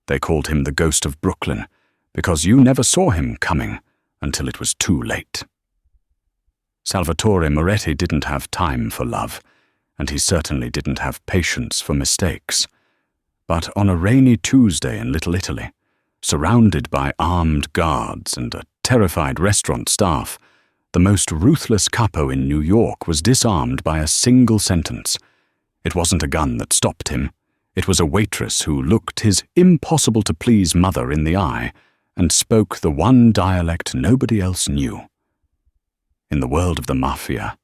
They called him the Ghost of Brooklyn, because you never saw him coming until it was too late. Salvatore Moretti didn't have time for love, and he certainly didn't have patience for mistakes. But on a rainy Tuesday in Little Italy, surrounded by armed guards and a terrified restaurant staff, the most ruthless capo in New York was disarmed by a single sentence. It wasn't a gun that stopped him. It was a waitress who looked his impossible-to-please mother in the eye and spoke the one dialect nobody else knew. In the world of the Mafia,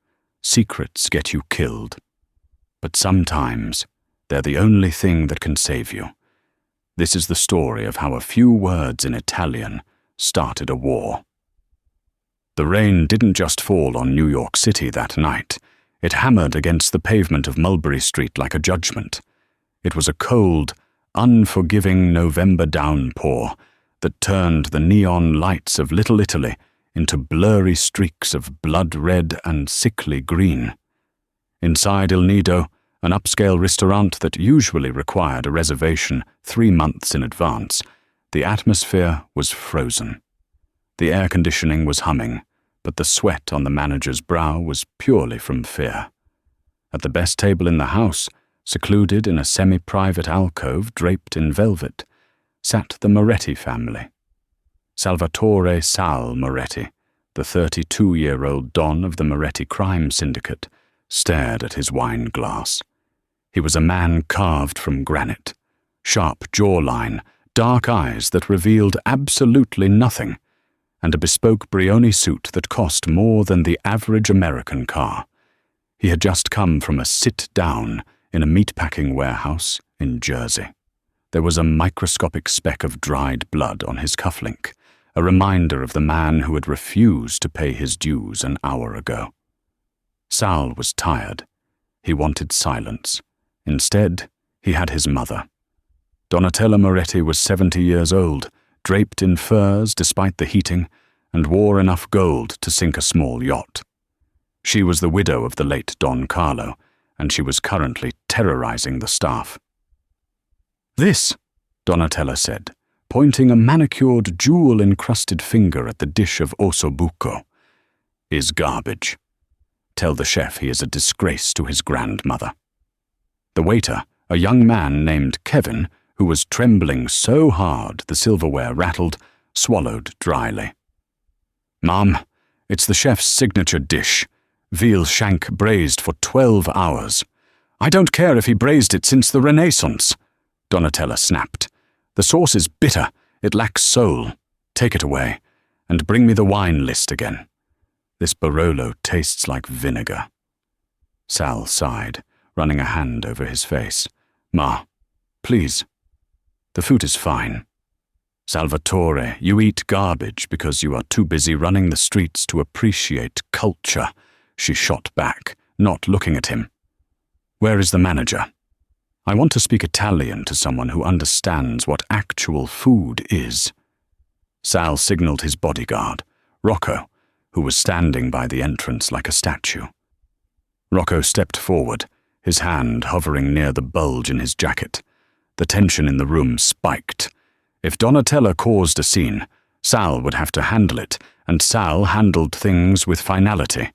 secrets get you killed. But sometimes they're the only thing that can save you. This is the story of how a few words in Italian started a war. The rain didn't just fall on New York City that night. It hammered against the pavement of Mulberry Street like a judgment. It was a cold, unforgiving November downpour that turned the neon lights of Little Italy into blurry streaks of blood-red and sickly green. Inside Il Nido, an upscale restaurant that usually required a reservation 3 months in advance, the atmosphere was frozen. The air conditioning was humming, but the sweat on the manager's brow was purely from fear. At the best table in the house, secluded in a semi-private alcove draped in velvet, sat the Moretti family. Salvatore Sal Moretti, the 32-year-old don of the Moretti crime syndicate, stared at his wine glass. He was a man carved from granite, sharp jawline, dark eyes that revealed absolutely nothing, and a bespoke Brioni suit that cost more than the average American car. He had just come from a sit-down in a meatpacking warehouse in Jersey. There was a microscopic speck of dried blood on his cufflink, a reminder of the man who had refused to pay his dues an hour ago. Sal was tired. He wanted silence. Instead, he had his mother. Donatella Moretti was 70 years old, draped in furs despite the heating, and wore enough gold to sink a small yacht. She was the widow of the late Don Carlo, and she was currently terrorizing the staff. "This," Donatella said, pointing a manicured, jewel-encrusted finger at the dish of ossobuco, "is garbage. Tell the chef he is a disgrace to his grandmother." The waiter, a young man named Kevin, who was trembling so hard the silverware rattled, swallowed dryly. "Mom, it's the chef's signature dish, veal shank braised for 12 hours. I don't care if he braised it since the Renaissance," Donatella snapped. "The sauce is bitter, it lacks soul. Take it away, and bring me the wine list again. This Barolo tastes like vinegar." Sal sighed, running a hand over his face. "Ma, please. The food is fine." "Salvatore, you eat garbage because you are too busy running the streets to appreciate culture," she shot back, not looking at him. "Where is the manager? I want to speak Italian to someone who understands what actual food is." Sal signaled his bodyguard, Rocco, who was standing by the entrance like a statue. Rocco stepped forward, his hand hovering near the bulge in his jacket. The tension in the room spiked. If Donatella caused a scene, Sal would have to handle it, and Sal handled things with finality.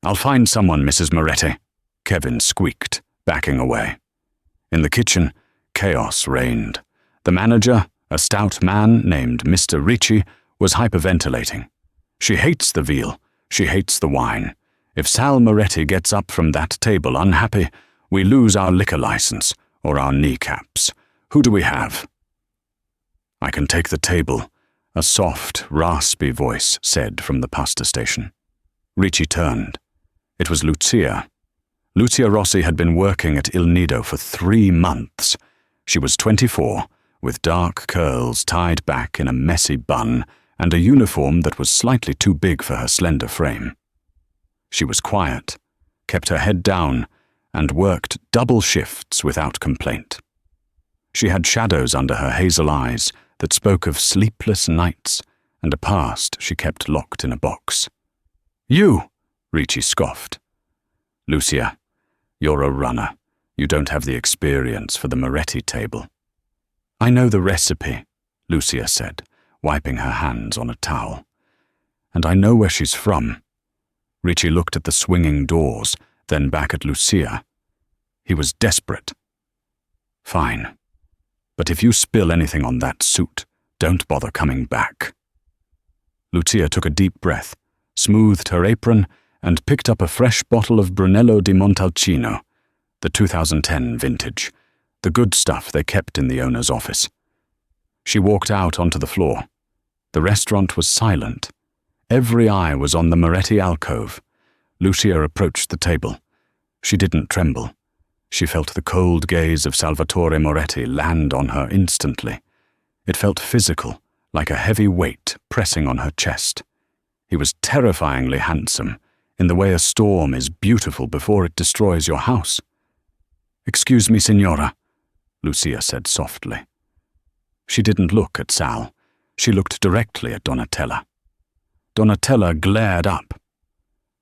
"I'll find someone, Mrs. Moretti," Kevin squeaked, backing away. In the kitchen, chaos reigned. The manager, a stout man named Mr. Ricci, was hyperventilating. "She hates the veal. She hates the wine. If Sal Moretti gets up from that table unhappy, we lose our liquor license or our kneecaps. Who do we have?" "I can take the table," a soft, raspy voice said from the pasta station. Ricci turned. It was Lucia. Lucia Rossi had been working at Il Nido for 3 months. She was 24, with dark curls tied back in a messy bun and a uniform that was slightly too big for her slender frame. She was quiet, kept her head down, and worked double shifts without complaint. She had shadows under her hazel eyes that spoke of sleepless nights and a past she kept locked in a box. "You!" Ricci scoffed. "Lucia, you're a runner. You don't have the experience for the Moretti table." I know the recipe, Lucia said, wiping her hands on a towel. And I know where she's from. Richie looked at the swinging doors, then back at Lucia. He was desperate. Fine. But if you spill anything on that suit, don't bother coming back. Lucia took a deep breath, smoothed her apron, and picked up a fresh bottle of Brunello di Montalcino, the 2010 vintage, the good stuff they kept in the owner's office. She walked out onto the floor. The restaurant was silent. Every eye was on the Moretti alcove. Lucia approached the table. She didn't tremble. She felt the cold gaze of Salvatore Moretti land on her instantly. It felt physical, like a heavy weight pressing on her chest. He was terrifyingly handsome, in the way a storm is beautiful before it destroys your house. "Excuse me, signora," Lucia said softly. She didn't look at Sal. She looked directly at Donatella. Donatella glared up.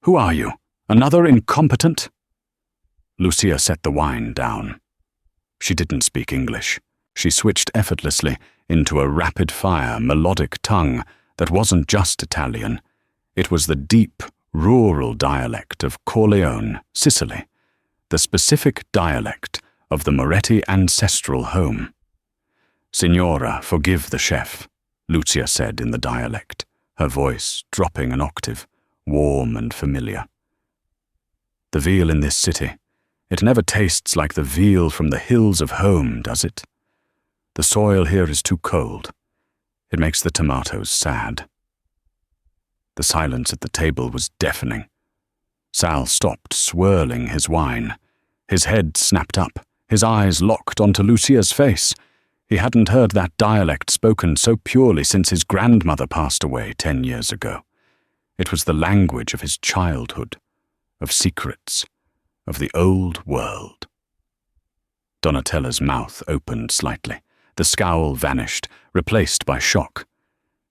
"Who are you? Another incompetent?" Lucia set the wine down. She didn't speak English. She switched effortlessly into a rapid-fire, melodic tongue that wasn't just Italian. It was the deep, rural dialect of Corleone, Sicily, the specific dialect of the Moretti ancestral home. "Signora, forgive the chef," Lucia said in the dialect, her voice dropping an octave, warm and familiar. "The veal in this city, it never tastes like the veal from the hills of home, does it? The soil here is too cold. It makes the tomatoes sad." The silence at the table was deafening. Sal stopped swirling his wine. His head snapped up, his eyes locked onto Lucia's face. He hadn't heard that dialect spoken so purely since his grandmother passed away 10 years ago. It was the language of his childhood, of secrets, of the old world. Donatella's mouth opened slightly. The scowl vanished, replaced by shock.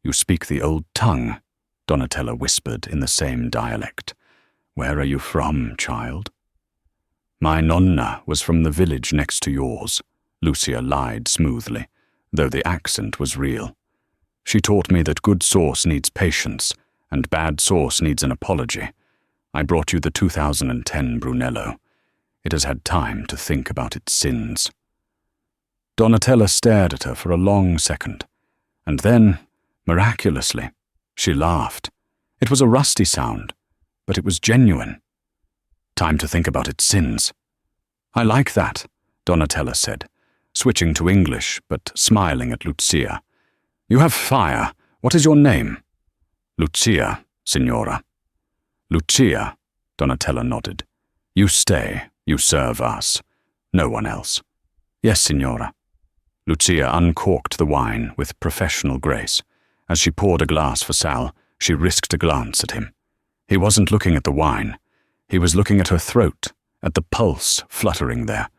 "You speak the old tongue," Donatella whispered in the same dialect. "Where are you from, child?" "My nonna was from the village next to yours," Lucia lied smoothly, though the accent was real. "She taught me that good sauce needs patience, and bad sauce needs an apology. I brought you the 2010 Brunello. It has had time to think about its sins." Donatella stared at her for a long second, and then, miraculously, she laughed. It was a rusty sound, but it was genuine. "Time to think about its sins." "I like that," Donatella said, switching to English but smiling at Lucia. "You have fire. What is your name?" "Lucia, signora." "Lucia," Donatella nodded. "You stay. You serve us. No one else." "Yes, signora." Lucia uncorked the wine with professional grace. As she poured a glass for Sal, she risked a glance at him. He wasn't looking at the wine. He was looking at her throat, at the pulse fluttering there.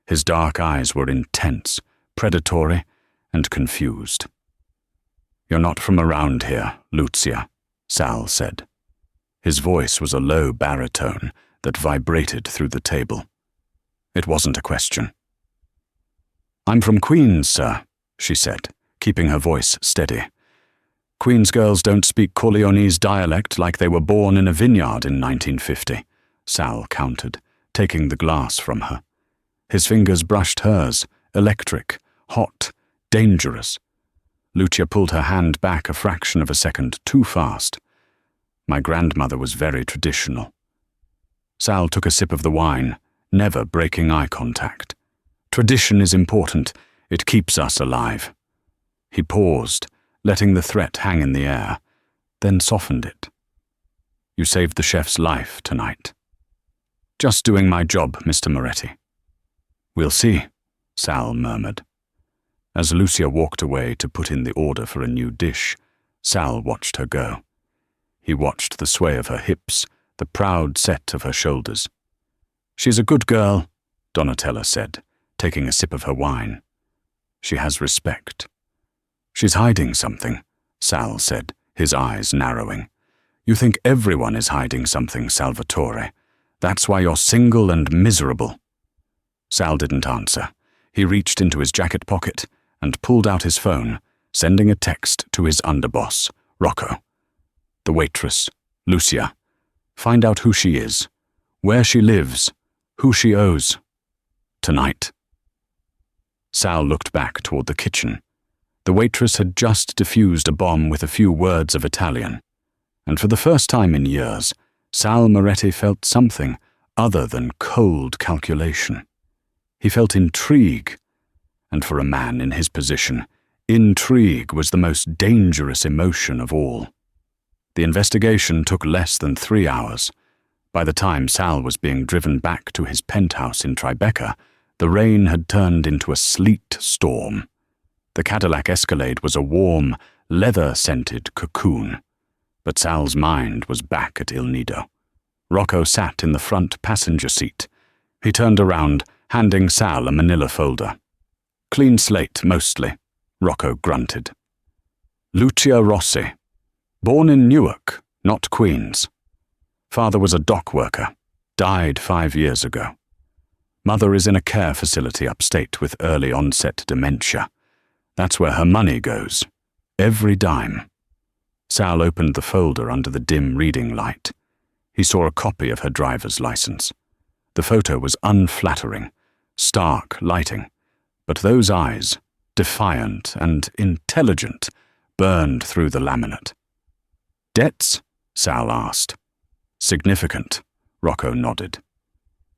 His dark eyes were intense, predatory, and confused. "You're not from around here, Lucia," Sal said. His voice was a low baritone that vibrated through the table. It wasn't a question. "I'm from Queens, sir," she said, keeping her voice steady. "Queens girls don't speak Corleonese dialect like they were born in a vineyard in 1950, Sal countered, taking the glass from her. His fingers brushed hers, electric, hot, dangerous. Lucia pulled her hand back a fraction of a second too fast. "My grandmother was very traditional." Sal took a sip of the wine, never breaking eye contact. "Tradition is important. It keeps us alive." He paused, letting the threat hang in the air, then softened it. "You saved the chef's life tonight." "Just doing my job, Mr. Moretti." "We'll see," Sal murmured. As Lucia walked away to put in the order for a new dish, Sal watched her go. He watched the sway of her hips, the proud set of her shoulders. "She's a good girl," Donatella said, taking a sip of her wine. "She has respect." "She's hiding something," Sal said, his eyes narrowing. "You think everyone is hiding something, Salvatore. That's why you're single and miserable." Sal didn't answer. He reached into his jacket pocket and pulled out his phone, sending a text to his underboss, Rocco. The waitress, Lucia. Find out who she is, where she lives, who she owes. Tonight. Sal looked back toward the kitchen. The waitress had just defused a bomb with a few words of Italian, and for the first time in years, Sal Moretti felt something other than cold calculation. He felt intrigue, and for a man in his position, intrigue was the most dangerous emotion of all. The investigation took less than 3 hours. By the time Sal was being driven back to his penthouse in Tribeca, the rain had turned into a sleet storm. The Cadillac Escalade was a warm, leather-scented cocoon. But Sal's mind was back at Il Nido. Rocco sat in the front passenger seat. He turned around, handing Sal a manila folder. Clean slate, mostly, Rocco grunted. Lucia Rossi. Born in Newark, not Queens. Father was a dock worker. Died 5 years ago. Mother is in a care facility upstate with early onset dementia. That's where her money goes. Every dime. Sal opened the folder under the dim reading light. He saw a copy of her driver's license. The photo was unflattering, stark lighting, but those eyes, defiant and intelligent, burned through the laminate. Debts? Sal asked. Significant, Rocco nodded.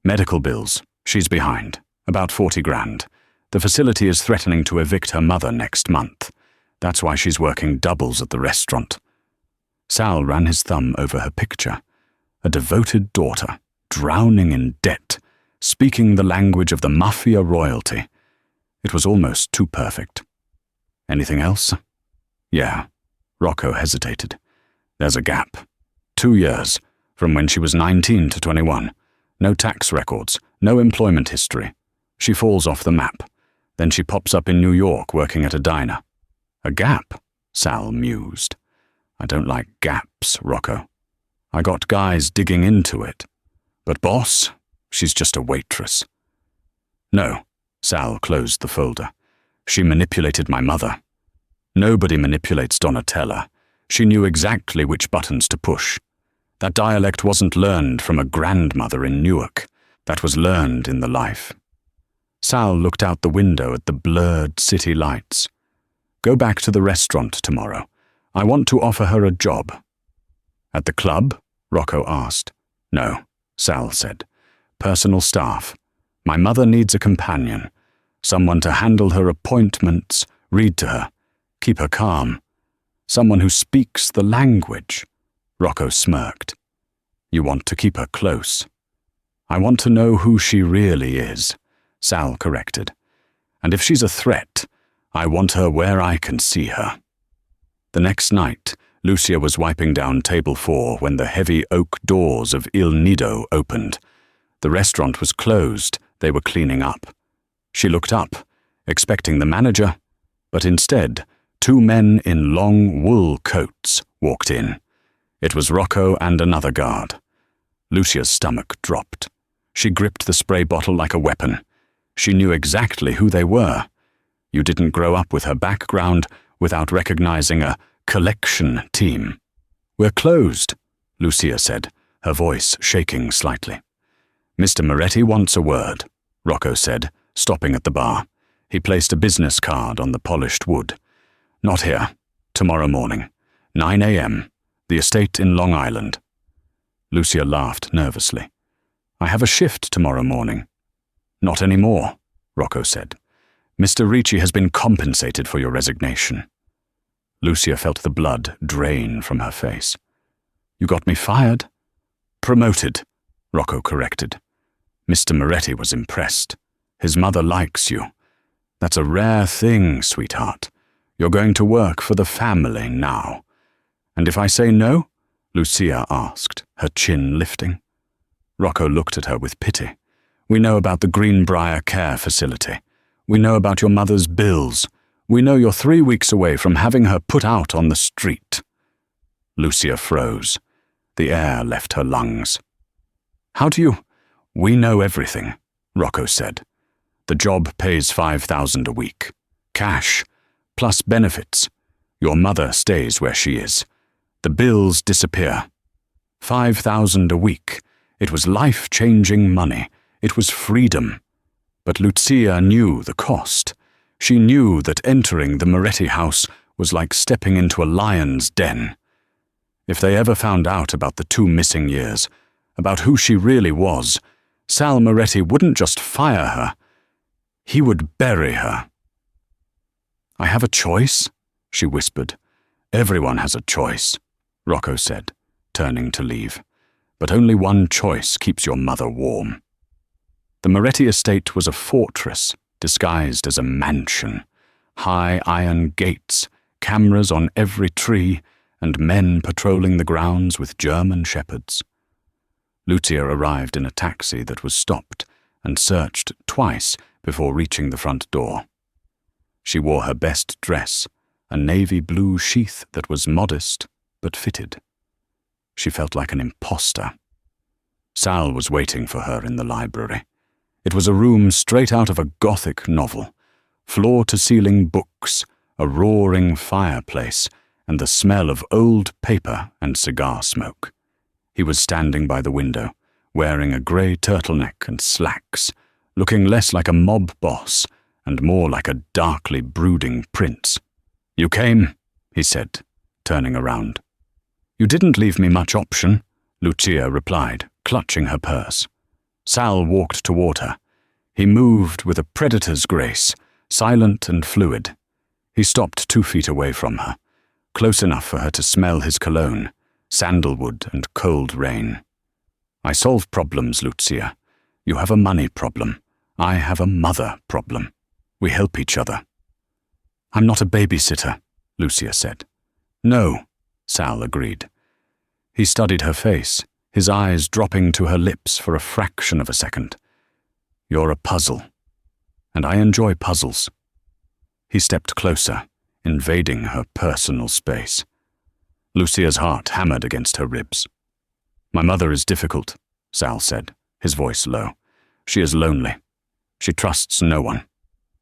Medical bills. She's behind. About 40 grand. The facility is threatening to evict her mother next month. That's why she's working doubles at the restaurant. Sal ran his thumb over her picture. A devoted daughter, drowning in debt, speaking the language of the Mafia royalty. It was almost too perfect. Anything else? Yeah. Rocco hesitated. There's a gap. 2 years, from when she was 19 to 21. No tax records, no employment history. She falls off the map. Then she pops up in New York working at a diner. A gap? Sal mused. I don't like gaps, Rocco. I got guys digging into it. But boss, she's just a waitress. No, Sal closed the folder. She manipulated my mother. Nobody manipulates Donatella. She knew exactly which buttons to push. That dialect wasn't learned from a grandmother in Newark. That was learned in the life. Sal looked out the window at the blurred city lights. Go back to the restaurant tomorrow. I want to offer her a job. At the club? Rocco asked. No, Sal said. Personal staff. My mother needs a companion. Someone to handle her appointments, read to her, keep her calm. Someone who speaks the language. Rocco smirked. You want to keep her close. I want to know who she really is, Sal corrected. And if she's a threat, I want her where I can see her. The next night, Lucia was wiping down table 4 when the heavy oak doors of Il Nido opened. The restaurant was closed. They were cleaning up. She looked up, expecting the manager, but instead, 2 men in long wool coats walked in. It was Rocco and another guard. Lucia's stomach dropped. She gripped the spray bottle like a weapon. She knew exactly who they were. You didn't grow up with her background without recognizing a collection team. We're closed, Lucia said, her voice shaking slightly. Mr. Moretti wants a word, Rocco said, stopping at the bar. He placed a business card on the polished wood. Not here. Tomorrow morning. 9 a.m. The estate in Long Island. Lucia laughed nervously. I have a shift tomorrow morning. Not anymore, Rocco said. Mr. Ricci has been compensated for your resignation. Lucia felt the blood drain from her face. You got me fired? Promoted, Rocco corrected. Mr. Moretti was impressed. His mother likes you. That's a rare thing, sweetheart. You're going to work for the family now. And if I say no? Lucia asked, her chin lifting. Rocco looked at her with pity. We know about the Greenbrier Care Facility. We know about your mother's bills. We know you're 3 weeks away from having her put out on the street. Lucia froze. The air left her lungs. How do you? We know everything, Rocco said. The job pays $5,000 a week. Cash, plus benefits. Your mother stays where she is. The bills disappear. 5,000 a week. It was life-changing money. It was freedom. But Lucia knew the cost. She knew that entering the Moretti house was like stepping into a lion's den. If they ever found out about the 2 missing years, about who she really was, Sal Moretti wouldn't just fire her. He would bury her. "I have a choice," she whispered. "Everyone has a choice," Rocco said, turning to leave. "But only one choice keeps your mother warm." The Moretti estate was a fortress disguised as a mansion. High iron gates, cameras on every tree, and men patrolling the grounds with German shepherds. Lucia arrived in a taxi that was stopped and searched twice before reaching the front door. She wore her best dress, a navy blue sheath that was modest but fitted. She felt like an imposter. Sal was waiting for her in the library. It was a room straight out of a Gothic novel. Floor-to-ceiling books, a roaring fireplace, and the smell of old paper and cigar smoke. He was standing by the window, wearing a grey turtleneck and slacks, looking less like a mob boss and more like a darkly brooding prince. "You came," he said, turning around. "You didn't leave me much option," Lucia replied, clutching her purse. Sal walked toward her. He moved with a predator's grace, silent and fluid. He stopped 2 feet away from her, close enough for her to smell his cologne, sandalwood and cold rain. "I solve problems, Lucia. You have a money problem. I have a mother problem. We help each other." "I'm not a babysitter," Lucia said. "No," Sal agreed. He studied her face, his eyes dropping to her lips for a fraction of a second. "You're a puzzle, and I enjoy puzzles." He stepped closer, invading her personal space. Lucia's heart hammered against her ribs. "My mother is difficult," Sal said, his voice low. "She is lonely. She trusts no one.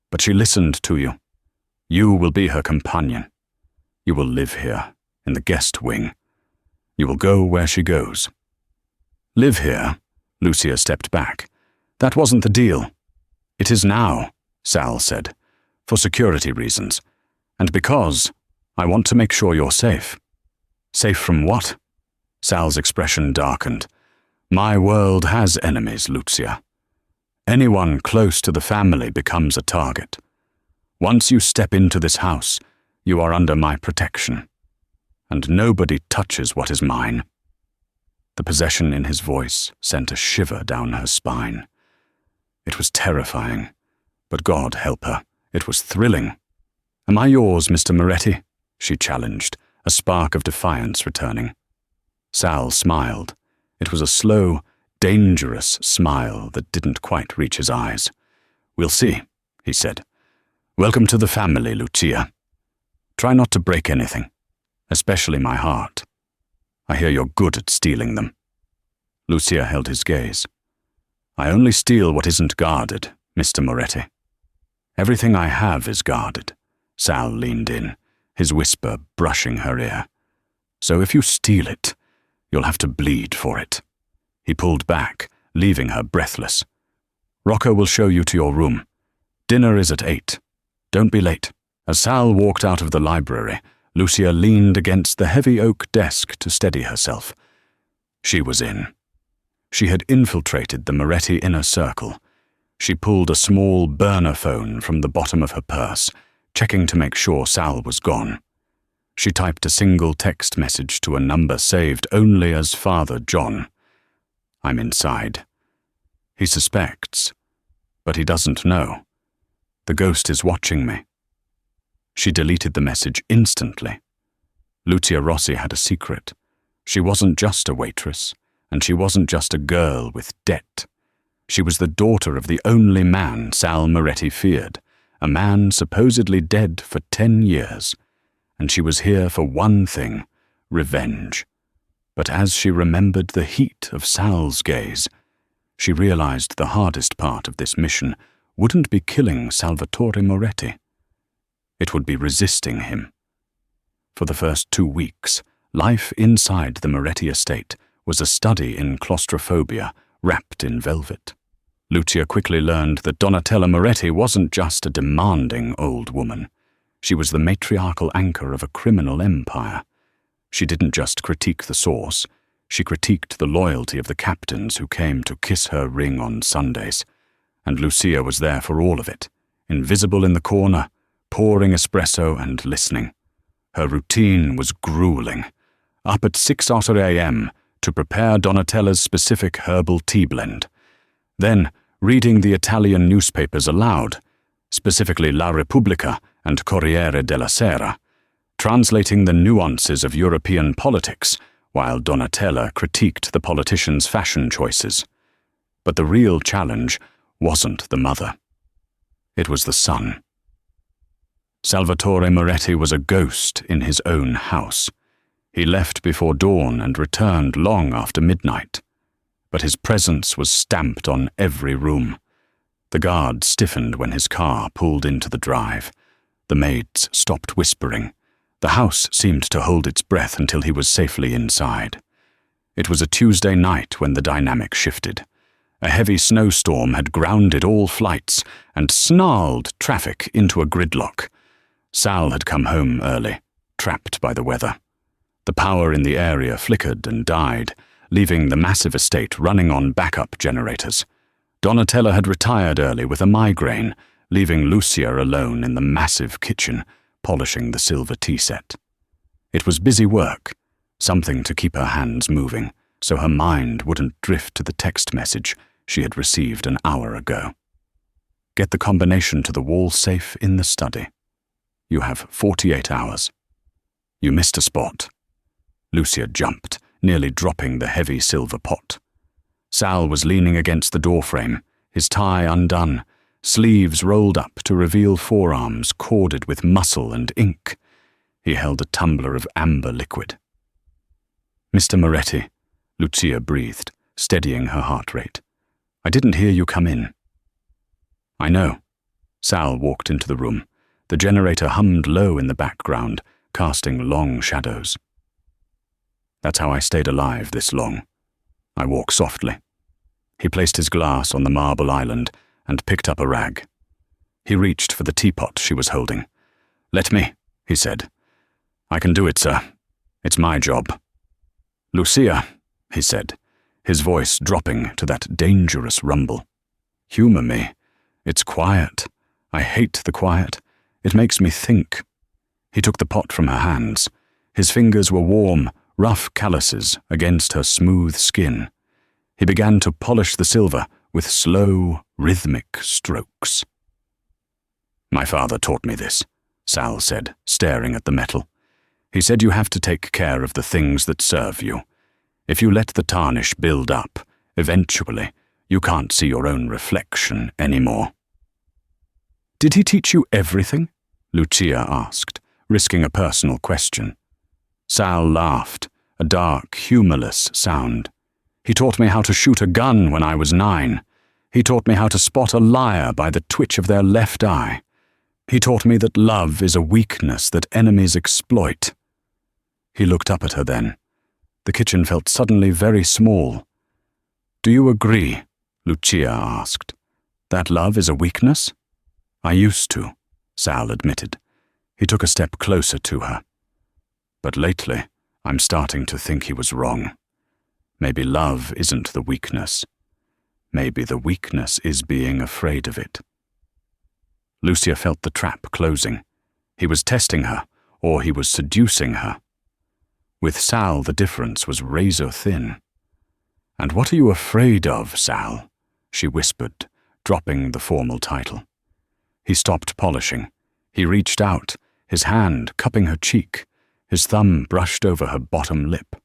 But she listened to you. You will be her companion. You will live here, in the guest wing. You will go where she goes." "Live here?" Lucia stepped back. "That wasn't the deal." "It is now," Sal said, "for security reasons. And because I want to make sure you're safe." "Safe from what?" Sal's expression darkened. "My world has enemies, Lucia. Anyone close to the family becomes a target. Once you step into this house, you are under my protection. And nobody touches what is mine." The possession in his voice sent a shiver down her spine. It was terrifying, but God help her, it was thrilling. "Am I yours, Mr. Moretti?" she challenged, a spark of defiance returning. Sal smiled. It was a slow, dangerous smile that didn't quite reach his eyes. "We'll see," he said. "Welcome to the family, Lucia. Try not to break anything, especially my heart. I hear you're good at stealing them." Lucia held his gaze. "I only steal what isn't guarded, Mr. Moretti." "Everything I have is guarded." Sal leaned in, his whisper brushing her ear. "So if you steal it, you'll have to bleed for it." He pulled back, leaving her breathless. "Rocco will show you to your room. Dinner is at 8. Don't be late." As Sal walked out of the library, Lucia leaned against the heavy oak desk to steady herself. She was in. She had infiltrated the Moretti inner circle. She pulled a small burner phone from the bottom of her purse, checking to make sure Sal was gone. She typed a single text message to a number saved only as Father John. "I'm inside. He suspects, but he doesn't know. The ghost is watching me." She deleted the message instantly. Lucia Rossi had a secret. She wasn't just a waitress, and she wasn't just a girl with debt. She was the daughter of the only man Sal Moretti feared, a man supposedly dead for 10 years. And she was here for one thing, revenge. But as she remembered the heat of Sal's gaze, she realized the hardest part of this mission wouldn't be killing Salvatore Moretti. It would be resisting him. For the first 2 weeks, life inside the Moretti estate was a study in claustrophobia wrapped in velvet. Lucia quickly learned that Donatella Moretti wasn't just a demanding old woman. She was the matriarchal anchor of a criminal empire. She didn't just critique the source, she critiqued the loyalty of the captains who came to kiss her ring on Sundays. And Lucia was there for all of it, invisible in the corner, pouring espresso and listening. Her routine was grueling. Up at 6:00 a.m. to prepare Donatella's specific herbal tea blend. Then, reading the Italian newspapers aloud, specifically La Repubblica and Corriere della Sera, translating the nuances of European politics, while Donatella critiqued the politicians' fashion choices. But the real challenge wasn't the mother. It was the son. Salvatore Moretti was a ghost in his own house. He left before dawn and returned long after midnight. But his presence was stamped on every room. The guard stiffened when his car pulled into the drive. The maids stopped whispering. The house seemed to hold its breath until he was safely inside. It was a Tuesday night when the dynamic shifted. A heavy snowstorm had grounded all flights and snarled traffic into a gridlock. Sal had come home early, trapped by the weather. The power in the area flickered and died, leaving the massive estate running on backup generators. Donatella had retired early with a migraine, leaving Lucia alone in the massive kitchen, polishing the silver tea set. It was busy work, something to keep her hands moving, so her mind wouldn't drift to the text message she had received an hour ago. Get the combination to the wall safe in the study. You have 48 hours. You missed a spot. Lucia jumped, nearly dropping the heavy silver pot. Sal was leaning against the doorframe, his tie undone, sleeves rolled up to reveal forearms corded with muscle and ink. He held a tumbler of amber liquid. "Mr. Moretti," Lucia breathed, steadying her heart rate. "I didn't hear you come in." "I know." Sal walked into the room. The generator hummed low in the background, casting long shadows. "That's how I stayed alive this long. I walk softly." He placed his glass on the marble island and picked up a rag. He reached for the teapot she was holding. "Let me," he said. "I can do it, sir. It's my job." "Lucia," he said, his voice dropping to that dangerous rumble. "Humor me. It's quiet. I hate the quiet. It makes me think." He took the pot from her hands. His fingers were warm, rough calluses against her smooth skin. He began to polish the silver with slow, rhythmic strokes. "My father taught me this," Sal said, staring at the metal. "He said you have to take care of the things that serve you. If you let the tarnish build up, eventually, you can't see your own reflection anymore." "Did he teach you everything?" Lucia asked, risking a personal question. Sal laughed, a dark, humorless sound. "He taught me how to shoot a gun when I was 9. He taught me how to spot a liar by the twitch of their left eye. He taught me that love is a weakness that enemies exploit." He looked up at her then. The kitchen felt suddenly very small. "Do you agree?" Lucia asked. "That love is a weakness?" "I used to," Sal admitted. He took a step closer to her. "But lately, I'm starting to think he was wrong. Maybe love isn't the weakness. Maybe the weakness is being afraid of it." Lucia felt the trap closing. He was testing her, or he was seducing her. With Sal, the difference was razor thin. "And what are you afraid of, Sal?" she whispered, dropping the formal title. He stopped polishing. He reached out, his hand cupping her cheek. His thumb brushed over her bottom lip.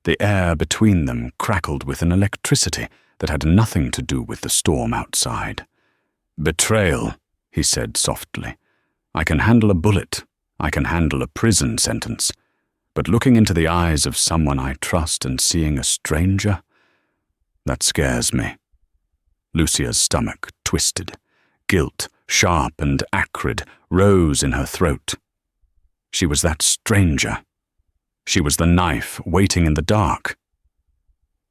The air between them crackled with an electricity that had nothing to do with the storm outside. "Betrayal," he said softly. "I can handle a bullet. I can handle a prison sentence. But looking into the eyes of someone I trust and seeing a stranger, that scares me." Lucia's stomach twisted. Guilt, sharp and acrid, rose in her throat. She was that stranger. She was the knife waiting in the dark.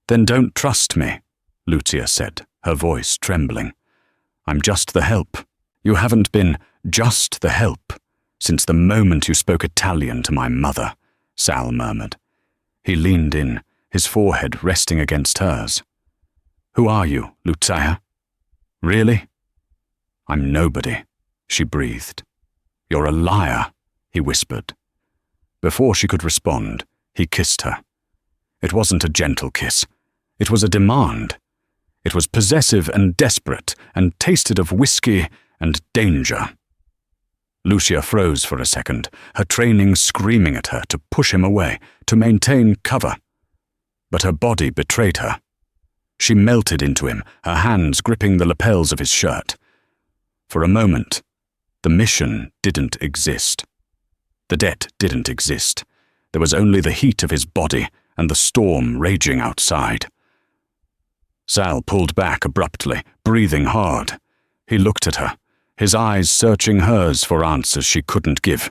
"Then don't trust me," Lucia said, her voice trembling. "I'm just the help. You haven't been just the help since the moment you spoke Italian to my mother," Sal murmured. He leaned in, his forehead resting against hers. "Who are you, Lucia? Really?" "I'm nobody," she breathed. "You're a liar," he whispered. Before she could respond, he kissed her. It wasn't a gentle kiss. It was a demand. It was possessive and desperate and tasted of whiskey and danger. Lucia froze for a second, her training screaming at her to push him away, to maintain cover. But her body betrayed her. She melted into him, her hands gripping the lapels of his shirt. For a moment, the mission didn't exist. The debt didn't exist. There was only the heat of his body and the storm raging outside. Sal pulled back abruptly, breathing hard. He looked at her, his eyes searching hers for answers she couldn't give.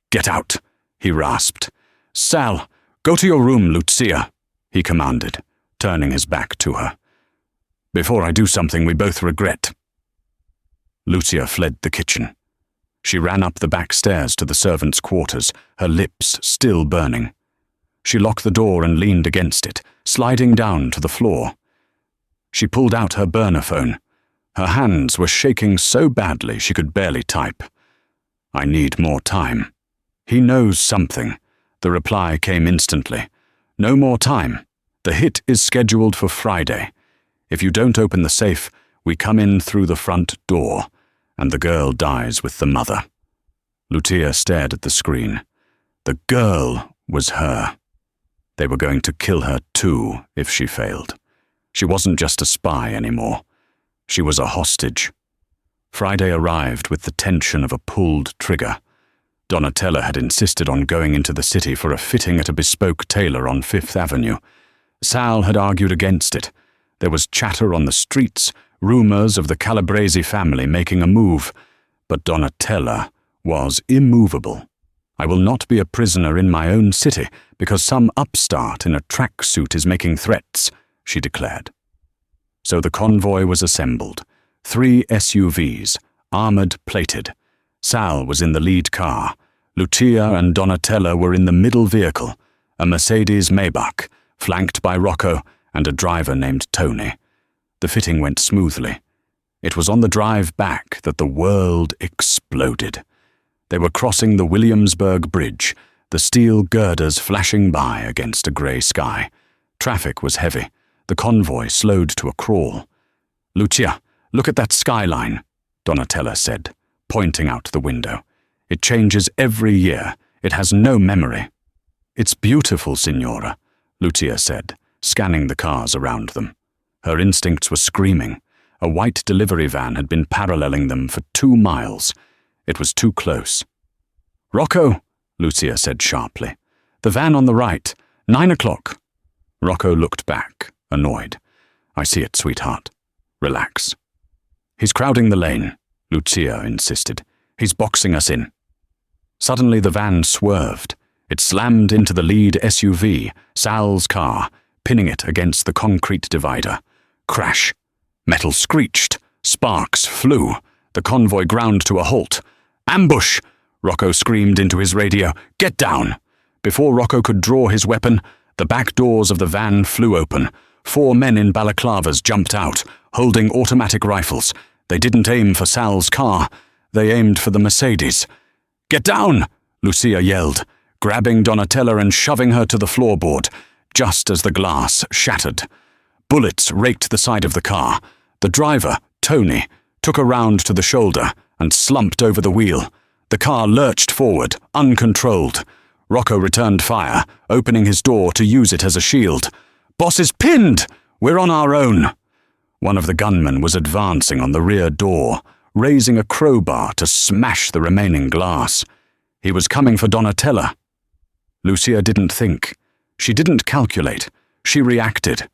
"Get out," he rasped. "Sal, go to your room, Lucia," he commanded, turning his back to her. "Before I do something we both regret." Lucia fled the kitchen. She ran up the back stairs to the servants' quarters, her lips still burning. She locked the door and leaned against it, sliding down to the floor. She pulled out her burner phone. Her hands were shaking so badly she could barely type. "I need more time." "He knows something." The reply came instantly. "No more time. The hit is scheduled for Friday. If you don't open the safe, we come in through the front door, and the girl dies with the mother." Lucia stared at the screen. The girl was her. They were going to kill her too if she failed. She wasn't just a spy anymore. She was a hostage. Friday arrived with the tension of a pulled trigger. Donatella had insisted on going into the city for a fitting at a bespoke tailor on Fifth Avenue. Sal had argued against it. There was chatter on the streets, rumors of the Calabresi family making a move, but Donatella was immovable. "I will not be a prisoner in my own city because some upstart in a tracksuit is making threats," she declared. So the convoy was assembled. 3 SUVs, armored-plated. Sal was in the lead car. Lucia and Donatella were in the middle vehicle, a Mercedes Maybach, flanked by Rocco and a driver named Tony. The fitting went smoothly. It was on the drive back that the world exploded. They were crossing the Williamsburg Bridge, the steel girders flashing by against a grey sky. Traffic was heavy. The convoy slowed to a crawl. "Lucia, look at that skyline," Donatella said, pointing out the window. "It changes every year. It has no memory." "It's beautiful, Signora," Lucia said, scanning the cars around them. Her instincts were screaming. A white delivery van had been paralleling them for 2 miles. It was too close. "Rocco," Lucia said sharply. "The van on the right, 9 o'clock. Rocco looked back, annoyed. "I see it, sweetheart. Relax." "He's crowding the lane," Lucia insisted. "He's boxing us in." Suddenly the van swerved. It slammed into the lead SUV, Sal's car, pinning it against the concrete divider. Crash. Metal screeched. Sparks flew. The convoy ground to a halt. "Ambush!" Rocco screamed into his radio. "Get down!" Before Rocco could draw his weapon, the back doors of the van flew open. 4 men in balaclavas jumped out, holding automatic rifles. They didn't aim for Sal's car. They aimed for the Mercedes. "Get down!" Lucia yelled, grabbing Donatella and shoving her to the floorboard, just as the glass shattered. Bullets raked the side of the car. The driver, Tony, took a round to the shoulder and slumped over the wheel. The car lurched forward, uncontrolled. Rocco returned fire, opening his door to use it as a shield. "Boss is pinned! We're on our own!" One of the gunmen was advancing on the rear door, raising a crowbar to smash the remaining glass. He was coming for Donatella. Lucia didn't think. She didn't calculate. She reacted.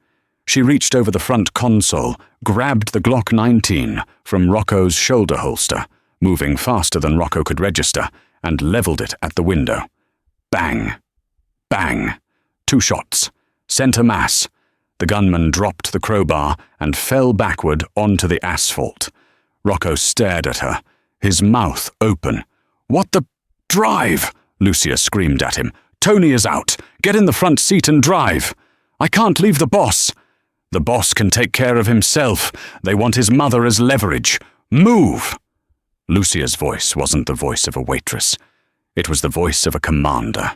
She reached over the front console, grabbed the Glock 19 from Rocco's shoulder holster, moving faster than Rocco could register, and leveled it at the window. Bang! Bang! 2 shots. Center mass. The gunman dropped the crowbar and fell backward onto the asphalt. Rocco stared at her, his mouth open. "What the— Drive!" Lucia screamed at him. "Tony is out. Get in the front seat and drive." "I can't leave the boss." "The boss can take care of himself. They want his mother as leverage. Move!" Lucia's voice wasn't the voice of a waitress. It was the voice of a commander.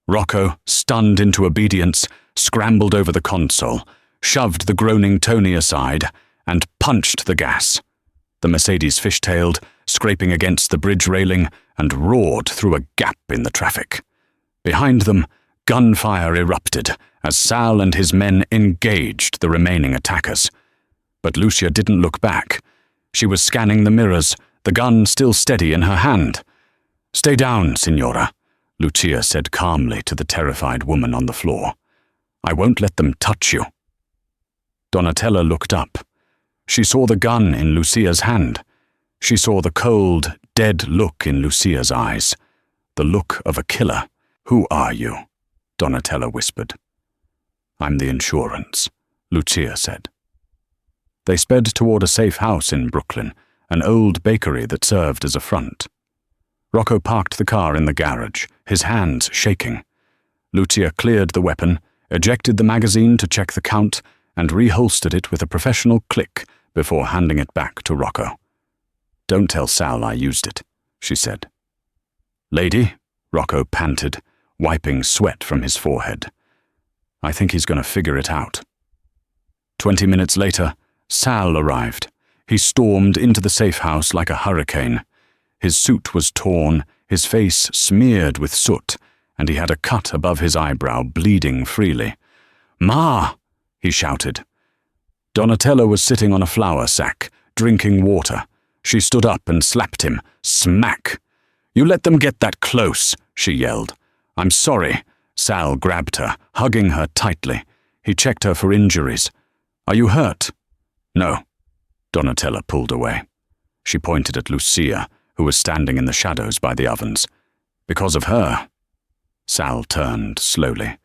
Rocco, stunned into obedience, scrambled over the console, shoved the groaning Tony aside, and punched the gas. The Mercedes fishtailed, scraping against the bridge railing, and roared through a gap in the traffic. Behind them, gunfire erupted as Sal and his men engaged the remaining attackers. But Lucia didn't look back. She was scanning the mirrors, the gun still steady in her hand. "Stay down, Signora," Lucia said calmly to the terrified woman on the floor. "I won't let them touch you." Donatella looked up. She saw the gun in Lucia's hand. She saw the cold, dead look in Lucia's eyes. The look of a killer. "Who are you?" Donatella whispered. "I'm the insurance," Lucia said. They sped toward a safe house in Brooklyn, an old bakery that served as a front. Rocco parked the car in the garage, his hands shaking. Lucia cleared the weapon, ejected the magazine to check the count, and reholstered it with a professional click before handing it back to Rocco. "Don't tell Sal I used it," she said. "Lady," Rocco panted, wiping sweat from his forehead. "I think he's going to figure it out." 20 minutes later, Sal arrived. He stormed into the safe house like a hurricane. His suit was torn, his face smeared with soot, and he had a cut above his eyebrow bleeding freely. "Ma!" he shouted. Donatella was sitting on a flour sack, drinking water. She stood up and slapped him. Smack! "You let them get that close," she yelled. "I'm sorry." Sal grabbed her, hugging her tightly. He checked her for injuries. "Are you hurt?" "No." Donatella pulled away. She pointed at Lucia, who was standing in the shadows by the ovens. "Because of her." Sal turned slowly.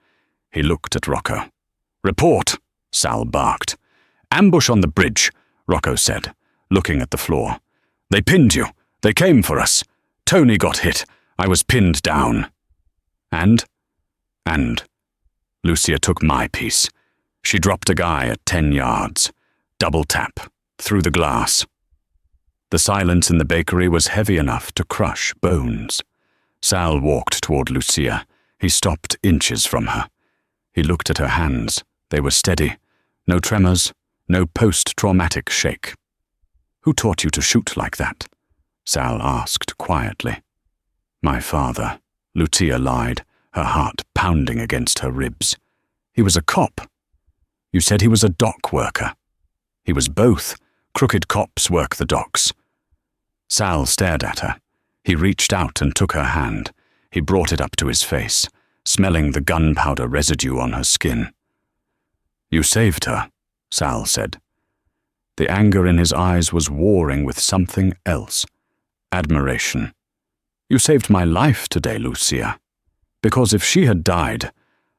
He looked at Rocco. "Report," Sal barked. "Ambush on the bridge," Rocco said, looking at the floor. "They pinned you. They came for us. Tony got hit. I was pinned down." And Lucia took my piece. She dropped a guy at 10 yards. Double tap, through the glass. The silence in the bakery was heavy enough to crush bones. Sal walked toward Lucia. He stopped inches from her. He looked at her hands. They were steady. No tremors, no post-traumatic shake. "Who taught you to shoot like that?" Sal asked quietly. "My father," Lucia lied, her heart pounding against her ribs. "He was a cop." "You said he was a dock worker." "He was both. Crooked cops work the docks." Sal stared at her. He reached out and took her hand. He brought it up to his face, smelling the gunpowder residue on her skin. "You saved her," Sal said. The anger in his eyes was warring with something else. Admiration. "You saved my life today, Lucia. Because if she had died,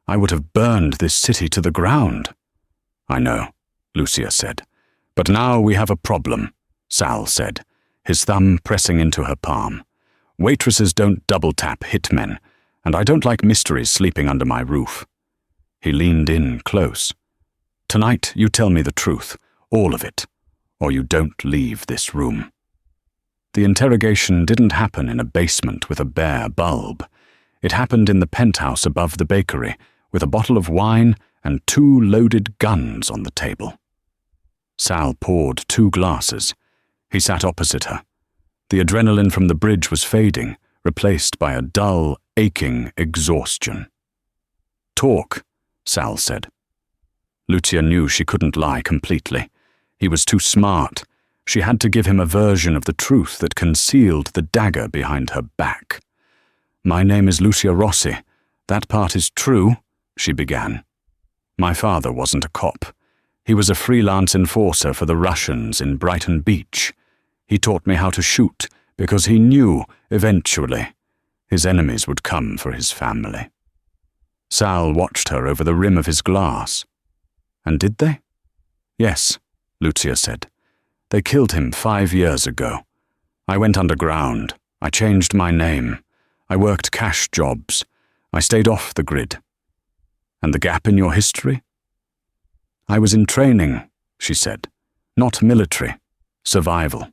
I would have burned this city to the ground." "I know," Lucia said. "But now we have a problem," Sal said, his thumb pressing into her palm. "Waitresses don't double-tap hitmen, and I don't like mysteries sleeping under my roof." He leaned in close. "Tonight you tell me the truth, all of it, or you don't leave this room." The interrogation didn't happen in a basement with a bare bulb. It happened in the penthouse above the bakery, with a bottle of wine and 2 loaded guns on the table. Sal poured 2 glasses. He sat opposite her. The adrenaline from the bridge was fading, replaced by a dull, aching exhaustion. "Talk," Sal said. Lucia knew she couldn't lie completely. He was too smart. She had to give him a version of the truth that concealed the dagger behind her back. "My name is Lucia Rossi. That part is true," she began. "My father wasn't a cop. He was a freelance enforcer for the Russians in Brighton Beach. He taught me how to shoot, because he knew, eventually, his enemies would come for his family. Sal watched her over the rim of his glass. And did they? Yes, Lucia said. They killed him 5 years ago. I went underground. I changed my name. I worked cash jobs. I stayed off the grid. And the gap in your history? I was in training, she said. Not military. Survival.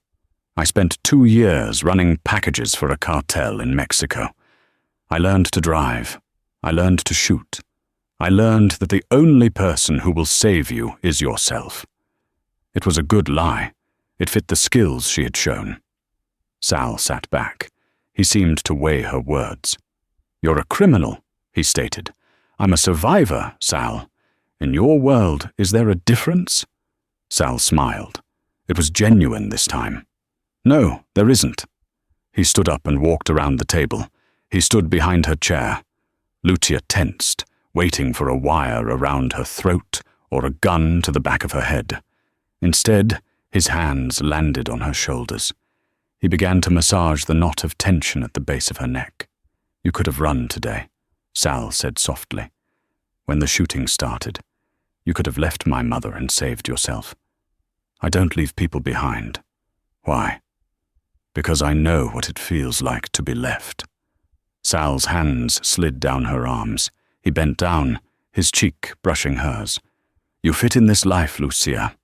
I spent 2 years running packages for a cartel in Mexico. I learned to drive. I learned to shoot. I learned that the only person who will save you is yourself. It was a good lie. It fit the skills she had shown. Sal sat back. He seemed to weigh her words. You're a criminal, he stated. I'm a survivor, Sal. In your world, is there a difference? Sal smiled. It was genuine this time. No, there isn't. He stood up and walked around the table. He stood behind her chair. Lucia tensed, waiting for a wire around her throat or a gun to the back of her head. Instead, his hands landed on her shoulders. He began to massage the knot of tension at the base of her neck. You could have run today, Sal said softly. When the shooting started, you could have left my mother and saved yourself. I don't leave people behind. Why? Because I know what it feels like to be left. Sal's hands slid down her arms. He bent down, his cheek brushing hers. You fit in this life, Lucia.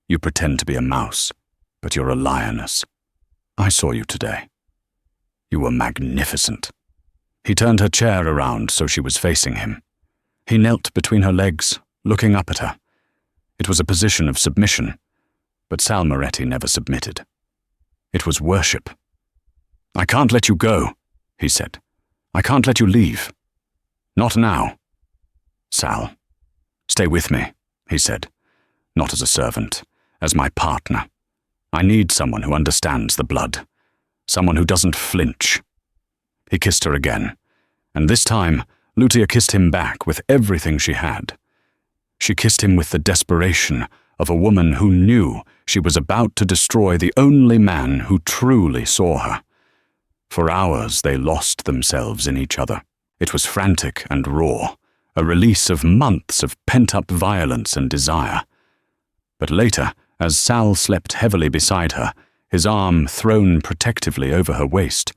You pretend to be a mouse, but you're a lioness. I saw you today. You were magnificent. He turned her chair around so she was facing him. He knelt between her legs, looking up at her. It was a position of submission, but Sal Moretti never submitted. It was worship. I can't let you go, he said. I can't let you leave. Not now. Sal, stay with me, he said. Not as a servant, as my partner. I need someone who understands the blood. Someone who doesn't flinch. He kissed her again, and this time, Lucia kissed him back with everything she had. She kissed him with the desperation of a woman who knew she was about to destroy the only man who truly saw her. For hours they lost themselves in each other. It was frantic and raw, a release of months of pent-up violence and desire. But later, as Sal slept heavily beside her, his arm thrown protectively over her waist,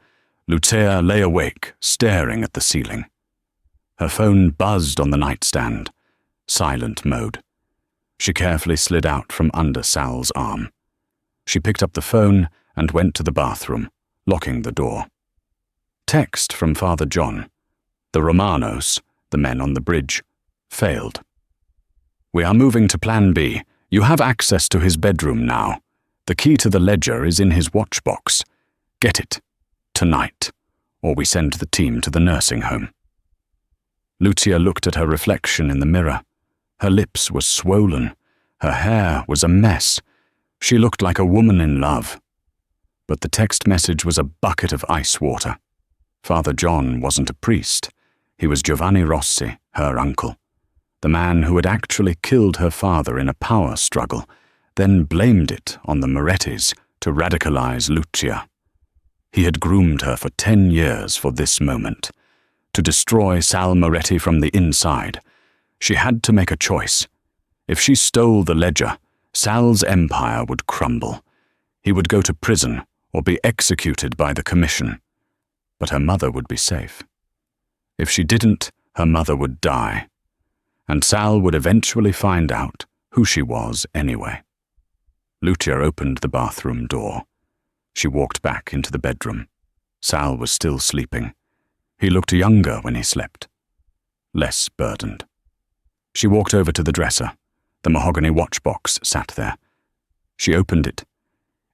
Lucia lay awake, staring at the ceiling. Her phone buzzed on the nightstand. Silent mode. She carefully slid out from under Sal's arm. She picked up the phone and went to the bathroom, locking the door. Text from Father John. The Romanos, the men on the bridge, failed. We are moving to Plan B. You have access to his bedroom now. The key to the ledger is in his watchbox. Get it. Tonight. Or we send the team to the nursing home. Lucia looked at her reflection in the mirror. Her lips were swollen. Her hair was a mess. She looked like a woman in love. But the text message was a bucket of ice water. Father John wasn't a priest. He was Giovanni Rossi, her uncle. The man who had actually killed her father in a power struggle, then blamed it on the Morettis to radicalize Lucia. He had groomed her for 10 years for this moment. To destroy Sal Moretti from the inside, she had to make a choice. If she stole the ledger, Sal's empire would crumble. He would go to prison or be executed by the commission. But her mother would be safe. If she didn't, her mother would die. And Sal would eventually find out who she was anyway. Lucia opened the bathroom door. She walked back into the bedroom. Sal was still sleeping. He looked younger when he slept. Less burdened. She walked over to the dresser. The mahogany watchbox sat there. She opened it.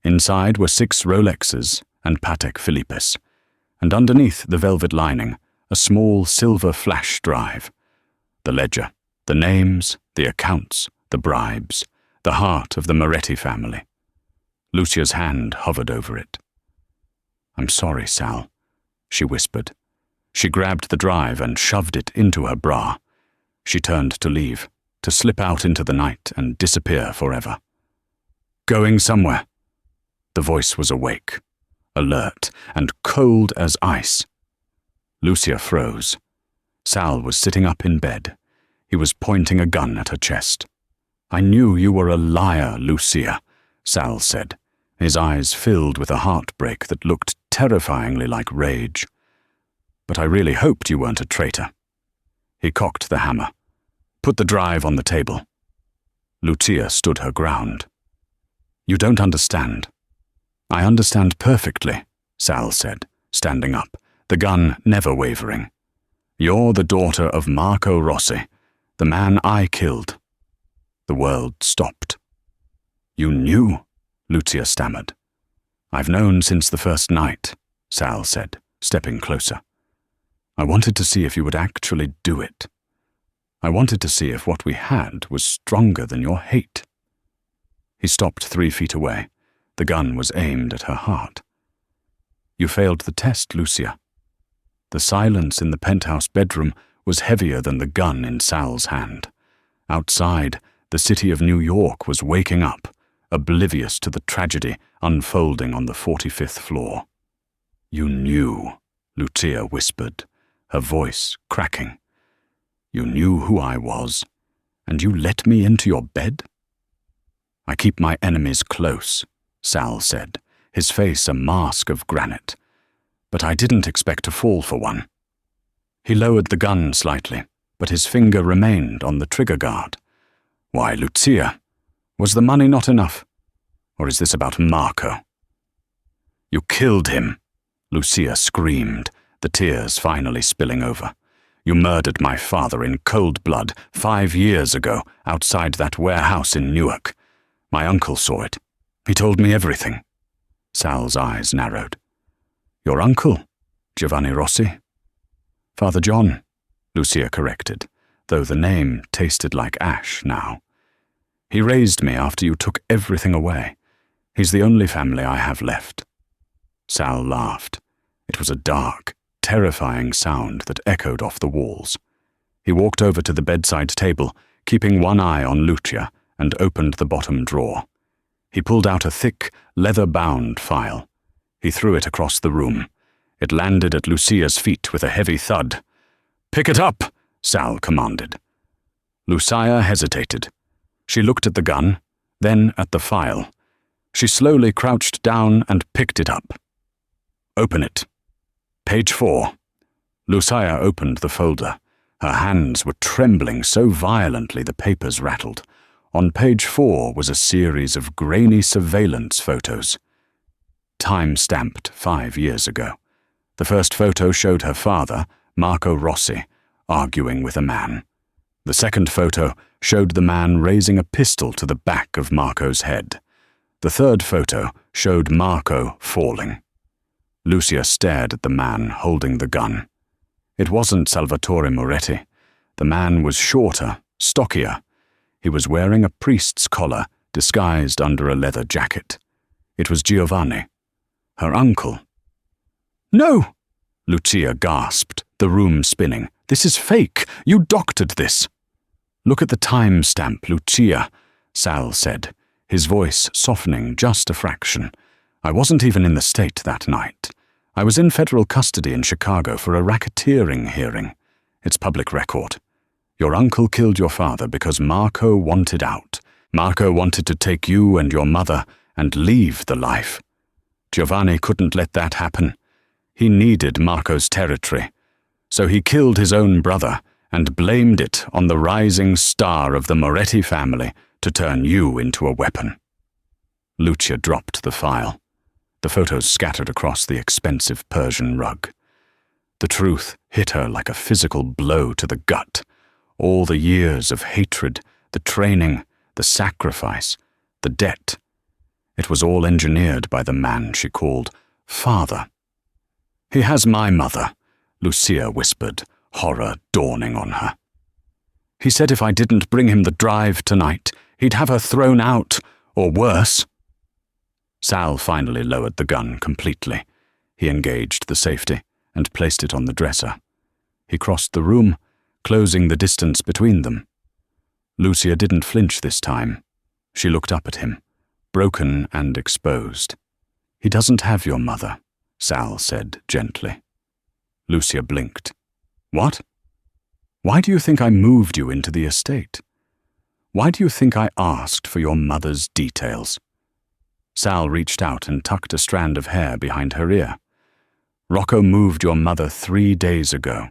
Inside were 6 Rolexes and Patek Philippes, and underneath the velvet lining, a small silver flash drive. The ledger, the names, the accounts, the bribes, the heart of the Moretti family. Lucia's hand hovered over it. I'm sorry, Sal, she whispered. She grabbed the drive and shoved it into her bra. She turned to leave, to slip out into the night and disappear forever. Going somewhere. The voice was awake. alert, and cold as ice. Lucia froze. Sal was sitting up in bed. He was pointing a gun at her chest. "I knew you were a liar, Lucia," Sal said, his eyes filled with a heartbreak that looked terrifyingly like rage. "But I really hoped you weren't a traitor." He cocked the hammer. "Put the drive on the table." Lucia stood her ground. "You don't understand." "I understand perfectly," Sal said, standing up, the gun never wavering. "You're the daughter of Marco Rossi, the man I killed." The world stopped. "You knew?" Lucia stammered. "I've known since the first night," Sal said, stepping closer. "I wanted to see if you would actually do it. I wanted to see if what we had was stronger than your hate." He stopped 3 feet away. The gun was aimed at her heart. "You failed the test, Lucia." The silence in the penthouse bedroom was heavier than the gun in Sal's hand. Outside, the city of New York was waking up, oblivious to the tragedy unfolding on the 45th floor. "You knew," Lucia whispered, her voice cracking. "You knew who I was, and you let me into your bed?" "I keep my enemies close," Sal said, his face a mask of granite. "But I didn't expect to fall for one." He lowered the gun slightly, but his finger remained on the trigger guard. "Why, Lucia, was the money not enough? Or is this about Marco?" "You killed him," Lucia screamed, the tears finally spilling over. "You murdered my father in cold blood 5 years ago outside that warehouse in Newark. My uncle saw it. He told me everything." Sal's eyes narrowed. "Your uncle? Giovanni Rossi?" "Father John," Lucia corrected, though the name tasted like ash now. "He raised me after you took everything away. He's the only family I have left." Sal laughed. It was a dark, terrifying sound that echoed off the walls. He walked over to the bedside table, keeping one eye on Lucia, and opened the bottom drawer. He pulled out a thick, leather-bound file. He threw it across the room. It landed at Lucia's feet with a heavy thud. "Pick it up," Sal commanded. Lucia hesitated. She looked at the gun, then at the file. She slowly crouched down and picked it up. "Open it. Page 4. Lucia opened the folder. Her hands were trembling so violently the papers rattled. On page 4 was a series of grainy surveillance photos. Time-stamped 5 years ago. The first photo showed her father, Marco Rossi, arguing with a man. The second photo showed the man raising a pistol to the back of Marco's head. The third photo showed Marco falling. Lucia stared at the man holding the gun. It wasn't Salvatore Moretti. The man was shorter, stockier. He was wearing a priest's collar, disguised under a leather jacket. It was Giovanni, her uncle. "No!" Lucia gasped, the room spinning. "This is fake! You doctored this!" "Look at the time stamp, Lucia," Sal said, his voice softening just a fraction. "I wasn't even in the state that night. I was in federal custody in Chicago for a racketeering hearing. It's public record. Your uncle killed your father because Marco wanted out. Marco wanted to take you and your mother and leave the life. Giovanni couldn't let that happen. He needed Marco's territory. So he killed his own brother and blamed it on the rising star of the Moretti family to turn you into a weapon." Lucia dropped the file. The photos scattered across the expensive Persian rug. The truth hit her like a physical blow to the gut. All the years of hatred, the training, the sacrifice, the debt. It was all engineered by the man she called father. "He has my mother," Lucia whispered, horror dawning on her. "He said if I didn't bring him the drive tonight, he'd have her thrown out, or worse." Sal finally lowered the gun completely. He engaged the safety and placed it on the dresser. He crossed the room, closing the distance between them. Lucia didn't flinch this time. She looked up at him, broken and exposed. "He doesn't have your mother," Sal said gently. Lucia blinked. What? Why do you think I moved you into the estate? Why do you think I asked for your mother's details? Sal reached out and tucked a strand of hair behind her ear. Rocco moved your mother 3 days ago.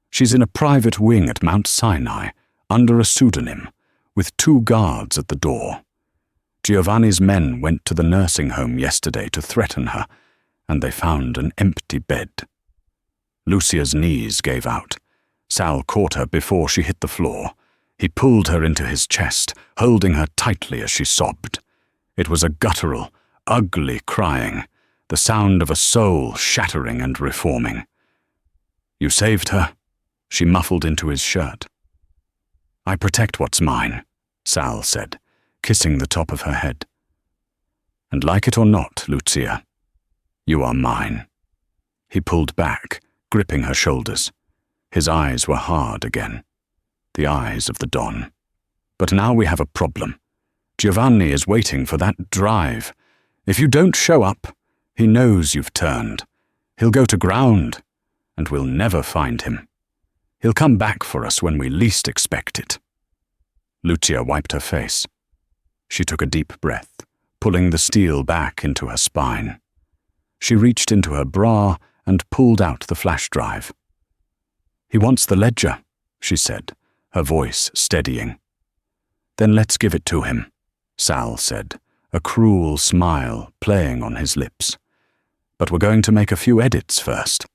She's in a private wing at Mount Sinai, under a pseudonym, with 2 guards at the door. Giovanni's men went to the nursing home yesterday to threaten her, and they found an empty bed. Lucia's knees gave out. Sal caught her before she hit the floor. He pulled her into his chest, holding her tightly as she sobbed. It was a guttural, ugly crying, the sound of a soul shattering and reforming. You saved her, she muffled into his shirt. I protect what's mine, Sal said, kissing the top of her head. And like it or not, Lucia, you are mine. He pulled back, gripping her shoulders. His eyes were hard again, the eyes of the Don. But now we have a problem. Giovanni is waiting for that drive. If you don't show up, he knows you've turned. He'll go to ground, and we'll never find him. He'll come back for us when we least expect it. Lucia wiped her face. She took a deep breath, pulling the steel back into her spine. She reached into her bra and pulled out the flash drive. He wants the ledger, she said, her voice steadying. Then let's give it to him, Sal said, a cruel smile playing on his lips. But we're going to make a few edits first.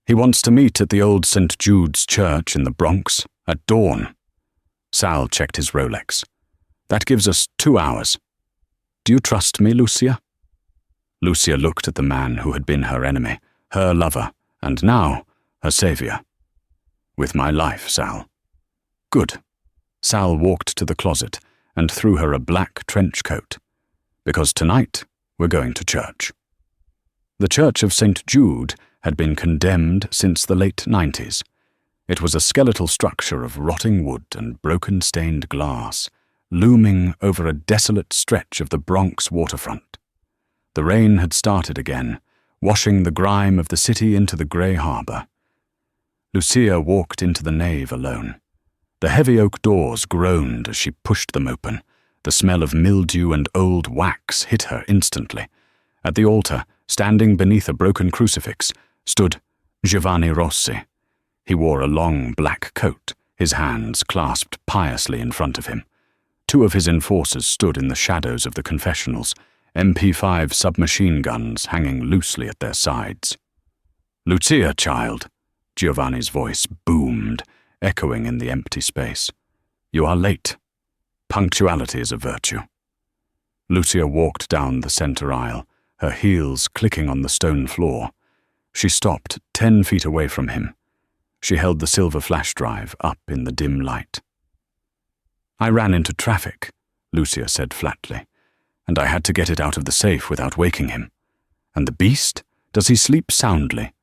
He wants to meet at the old St. Jude's Church in the Bronx at dawn. Sal checked his Rolex. That gives us 2 hours. Do you trust me, Lucia? Lucia looked at the man who had been her enemy, her lover, and now her savior. With my life, Sal. Good. Sal walked to the closet and threw her a black trench coat. Because tonight we're going to church. The Church of St. Jude had been condemned since the late 90s. It was a skeletal structure of rotting wood and broken stained glass, looming over a desolate stretch of the Bronx waterfront. The rain had started again, washing the grime of the city into the grey harbour. Lucia walked into the nave alone. The heavy oak doors groaned as she pushed them open. The smell of mildew and old wax hit her instantly. At the altar, standing beneath a broken crucifix, stood Giovanni Rossi. He wore a long black coat, his hands clasped piously in front of him. 2 of his enforcers stood in the shadows of the confessionals, MP5 submachine guns hanging loosely at their sides. Lucia, child, Giovanni's voice boomed, echoing in the empty space. You are late. Punctuality is a virtue. Lucia walked down the center aisle, her heels clicking on the stone floor. She stopped 10 feet away from him. She held the silver flash drive up in the dim light. I ran into traffic, Lucia said flatly, and I had to get it out of the safe without waking him. And the beast? Does he sleep soundly?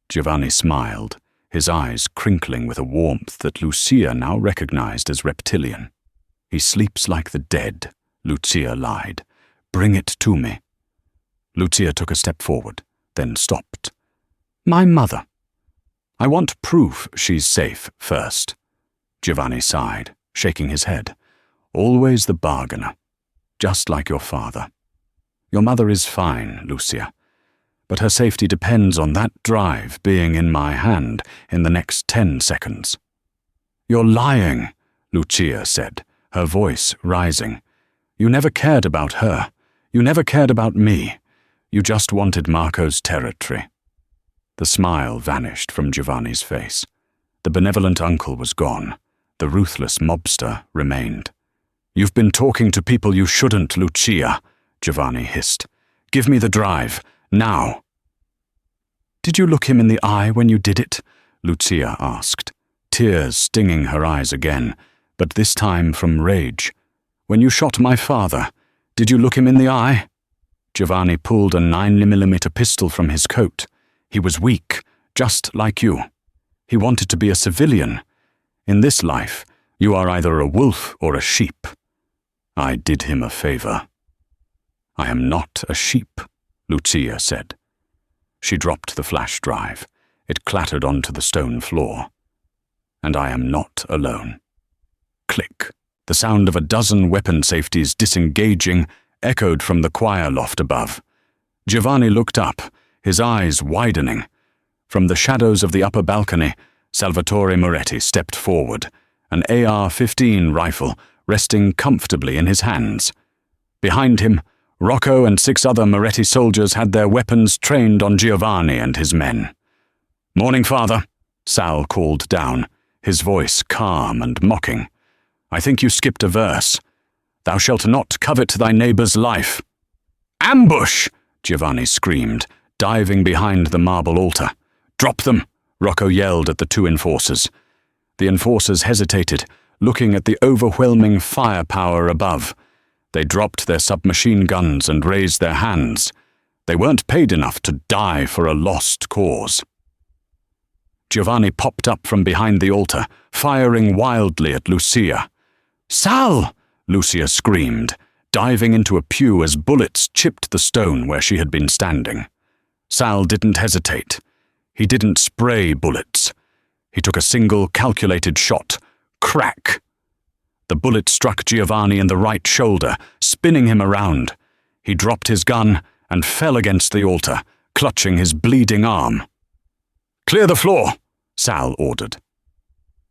Giovanni smiled, his eyes crinkling with a warmth that Lucia now recognized as reptilian. He sleeps like the dead, Lucia lied. Bring it to me. Lucia took a step forward, then stopped. My mother. I want proof she's safe first. Giovanni sighed, shaking his head. Always the bargainer. Just like your father. Your mother is fine, Lucia. But her safety depends on that drive being in my hand in the next 10 seconds. You're lying, Lucia said, her voice rising. You never cared about her. You never cared about me. You just wanted Marco's territory. The smile vanished from Giovanni's face. The benevolent uncle was gone. The ruthless mobster remained. You've been talking to people you shouldn't, Lucia, Giovanni hissed. Give me the drive, now. Did you look him in the eye when you did it? Lucia asked, tears stinging her eyes again, but this time from rage. When you shot my father, did you look him in the eye? Giovanni pulled a 9mm pistol from his coat. He was weak, just like you. He wanted to be a civilian. In this life, you are either a wolf or a sheep. I did him a favor. I am not a sheep, Lucia said. She dropped the flash drive. It clattered onto the stone floor. And I am not alone. Click. The sound of a dozen weapon safeties disengaging echoed from the choir loft above. Giovanni looked up, his eyes widening. From the shadows of the upper balcony, Salvatore Moretti stepped forward, an AR-15 rifle resting comfortably in his hands. Behind him, Rocco and 6 other Moretti soldiers had their weapons trained on Giovanni and his men. "Morning, Father," Sal called down, his voice calm and mocking. "I think you skipped a verse. Thou shalt not covet thy neighbor's life." "Ambush!" Giovanni screamed, diving behind the marble altar. "Drop them!" Rocco yelled at the 2 enforcers. The enforcers hesitated, looking at the overwhelming firepower above. They dropped their submachine guns and raised their hands. They weren't paid enough to die for a lost cause. Giovanni popped up from behind the altar, firing wildly at Lucia. "Sal!" Lucia screamed, diving into a pew as bullets chipped the stone where she had been standing. Sal didn't hesitate. He didn't spray bullets. He took a single calculated shot. Crack! The bullet struck Giovanni in the right shoulder, spinning him around. He dropped his gun and fell against the altar, clutching his bleeding arm. "Clear the floor," Sal ordered.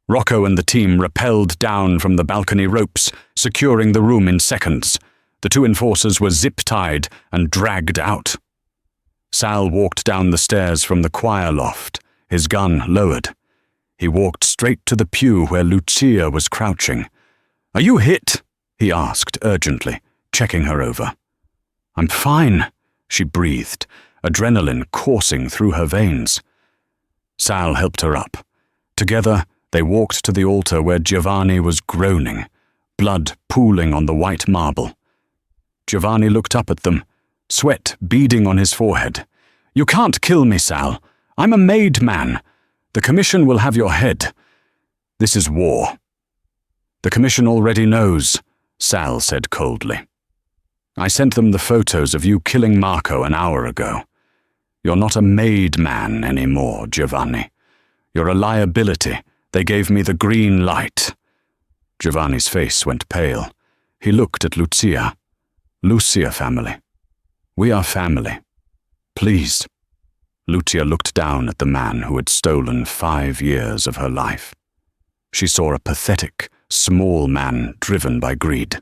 Rocco and the team rappelled down from the balcony ropes, securing the room in seconds. The 2 enforcers were zip-tied and dragged out. Sal walked down the stairs from the choir loft, his gun lowered. He walked straight to the pew where Lucia was crouching. "Are you hit?" he asked urgently, checking her over. "I'm fine," she breathed, adrenaline coursing through her veins. Sal helped her up. Together, they walked to the altar where Giovanni was groaning, blood pooling on the white marble. Giovanni looked up at them, sweat beading on his forehead. "You can't kill me, Sal. I'm a made man. The Commission will have your head. This is war." "The Commission already knows," Sal said coldly. "I sent them the photos of you killing Marco an hour ago. You're not a made man anymore, Giovanni. You're a liability. They gave me the green light." Giovanni's face went pale. He looked at Lucia. "Lucia family. We are family. Please." Lucia looked down at the man who had stolen 5 years of her life. She saw a pathetic, small man driven by greed.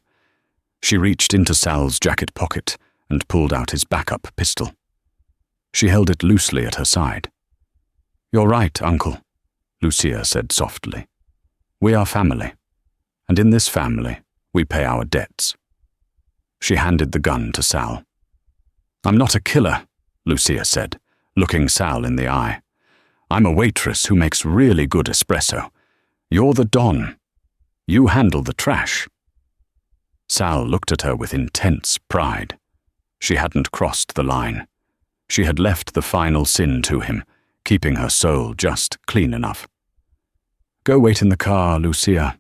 She reached into Sal's jacket pocket and pulled out his backup pistol. She held it loosely at her side. "You're right, Uncle," Lucia said softly. "We are family, and in this family we pay our debts." She handed the gun to Sal. "I'm not a killer," Lucia said, looking Sal in the eye. "I'm a waitress who makes really good espresso. You're the Don. You handle the trash." Sal looked at her with intense pride. She hadn't crossed the line. She had left the final sin to him, keeping her soul just clean enough. "Go wait in the car, Lucia,"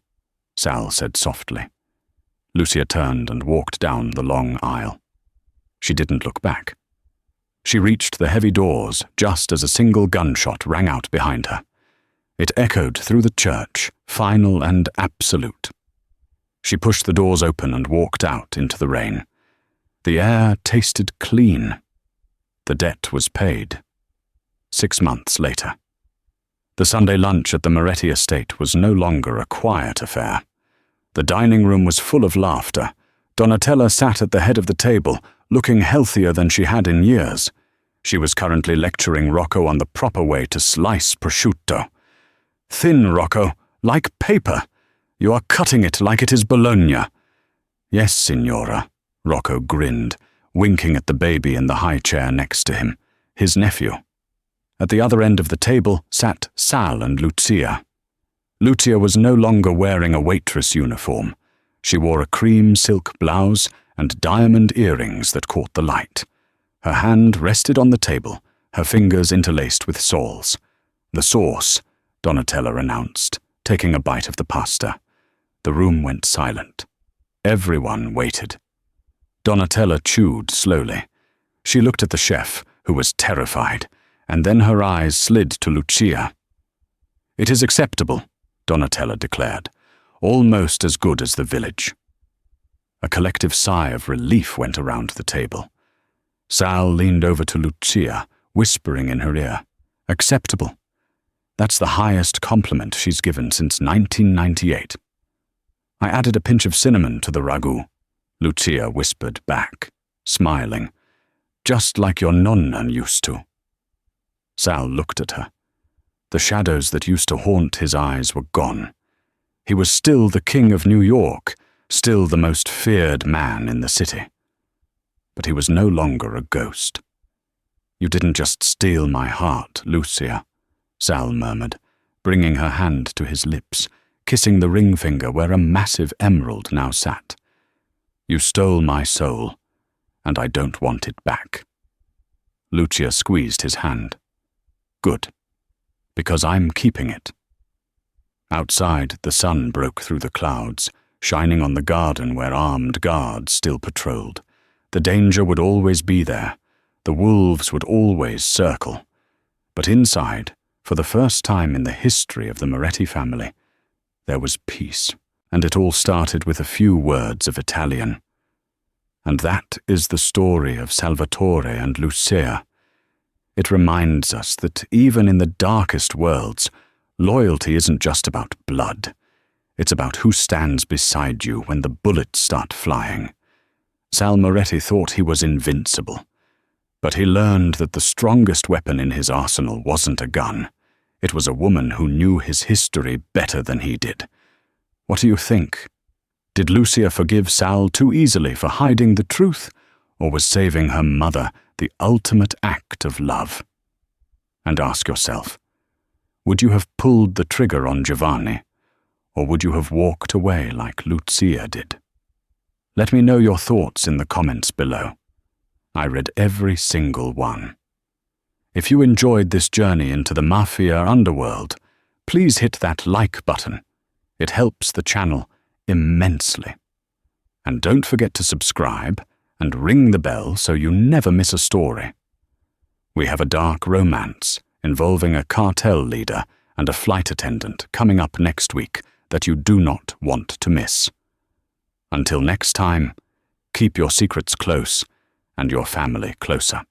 Sal said softly. Lucia turned and walked down the long aisle. She didn't look back. She reached the heavy doors just as a single gunshot rang out behind her. It echoed through the church, final and absolute. She pushed the doors open and walked out into the rain. The air tasted clean. The debt was paid. 6 months later. The Sunday lunch at the Moretti estate was no longer a quiet affair. The dining room was full of laughter. Donatella sat at the head of the table, looking healthier than she had in years. She was currently lecturing Rocco on the proper way to slice prosciutto. "Thin, Rocco, like paper. You are cutting it like it is bologna." "Yes, signora," Rocco grinned, winking at the baby in the high chair next to him, his nephew. At the other end of the table sat Sal and Lucia. Lucia was no longer wearing a waitress uniform. She wore a cream silk blouse and diamond earrings that caught the light. Her hand rested on the table, her fingers interlaced with sawls. "The sauce," Donatella announced, taking a bite of the pasta. The room went silent. Everyone waited. Donatella chewed slowly. She looked at the chef, who was terrified. and then her eyes slid to Lucia. "It is acceptable," Donatella declared, "almost as good as the village." A collective sigh of relief went around the table. Sal leaned over to Lucia, whispering in her ear, "Acceptable. That's the highest compliment she's given since 1998. "I added a pinch of cinnamon to the ragu," Lucia whispered back, smiling, "just like your nonna used to." Sal looked at her. The shadows that used to haunt his eyes were gone. He was still the king of New York, still the most feared man in the city. But he was no longer a ghost. "You didn't just steal my heart, Lucia," Sal murmured, bringing her hand to his lips, kissing the ring finger where a massive emerald now sat. "You stole my soul, and I don't want it back." Lucia squeezed his hand. "Good, because I'm keeping it." Outside, the sun broke through the clouds, shining on the garden where armed guards still patrolled. The danger would always be there. The wolves would always circle. But inside, for the first time in the history of the Moretti family, there was peace, and it all started with a few words of Italian. And that is the story of Salvatore and Lucia. It reminds us that even in the darkest worlds, loyalty isn't just about blood. It's about who stands beside you when the bullets start flying. Sal Moretti thought he was invincible, but he learned that the strongest weapon in his arsenal wasn't a gun. It was a woman who knew his history better than he did. What do you think? Did Lucia forgive Sal too easily for hiding the truth, or was saving her mother the ultimate act of love? And ask yourself, would you have pulled the trigger on Giovanni, or would you have walked away like Lucia did? Let me know your thoughts in the comments below. I read every single one. If you enjoyed this journey into the Mafia underworld, please hit that like button. It helps the channel immensely. And don't forget to subscribe and ring the bell so you never miss a story. We have a dark romance involving a cartel leader and a flight attendant coming up next week that you do not want to miss. Until next time, keep your secrets close and your family closer.